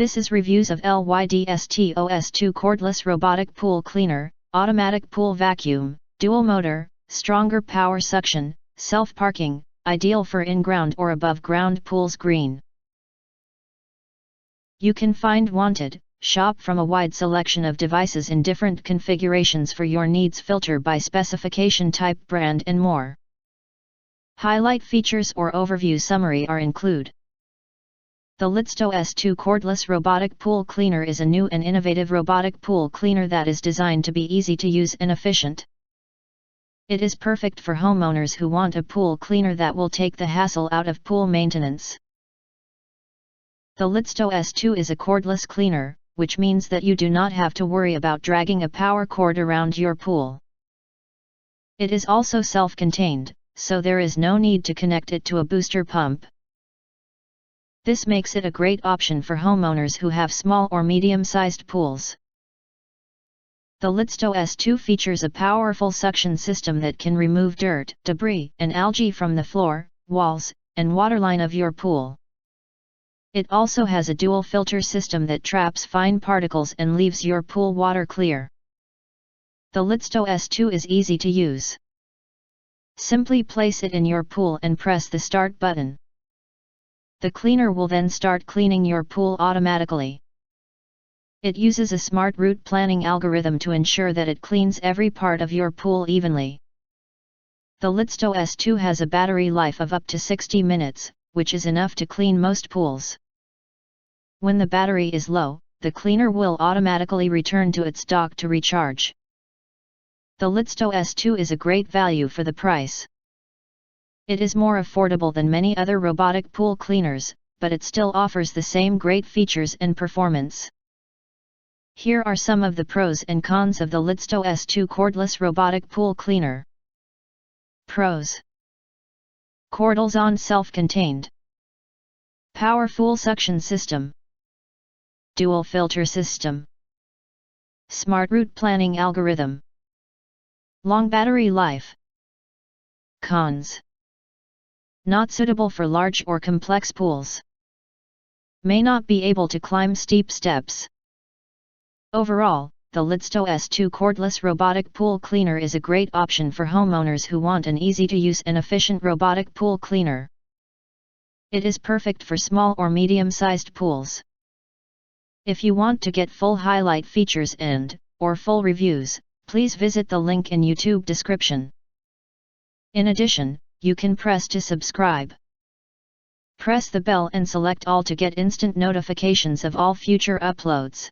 This is reviews of Lydsto S2 Cordless Robotic Pool Cleaner, Automatic Pool Vacuum, Dual Motor, Stronger Power Suction, Self-Parking, ideal for in-ground or above-ground pools. Green. You can find wanted, shop from a wide selection of devices in different configurations for your needs. Filter by specification, type, brand and more. Highlight features or overview summary are included. The Lydsto S2 Cordless Robotic Pool Cleaner is a new and innovative robotic pool cleaner that is designed to be easy to use and efficient. It is perfect for homeowners who want a pool cleaner that will take the hassle out of pool maintenance. The Lydsto S2 is a cordless cleaner, which means that you do not have to worry about dragging a power cord around your pool. It is also self-contained, so there is no need to connect it to a booster pump. This makes it a great option for homeowners who have small or medium-sized pools. The Lydsto S2 features a powerful suction system that can remove dirt, debris, and algae from the floor, walls, and waterline of your pool. It also has a dual filter system that traps fine particles and leaves your pool water clear. The Lydsto S2 is easy to use. Simply place it in your pool and press the start button. The cleaner will then start cleaning your pool automatically. It uses a smart route planning algorithm to ensure that it cleans every part of your pool evenly. The Lydsto S2 has a battery life of up to 60 minutes, which is enough to clean most pools. When the battery is low, the cleaner will automatically return to its dock to recharge. The Lydsto S2 is a great value for the price. It is more affordable than many other robotic pool cleaners, but it still offers the same great features and performance. Here are some of the pros and cons of the Lydsto S2 Cordless Robotic Pool Cleaner. Pros: Cordless on self-contained. Powerful suction system. Dual filter system. Smart route planning algorithm. Long battery life. Cons: not suitable for large or complex pools. May not be able to climb steep steps. Overall, the Lydsto S2 Cordless Robotic Pool Cleaner is a great option for homeowners who want an easy-to-use and efficient robotic pool cleaner. It is perfect for small or medium-sized pools. If you want to get full highlight features or full reviews, please visit the link in YouTube description. In addition, you can press to subscribe. Press the bell and select all to get instant notifications of all future uploads.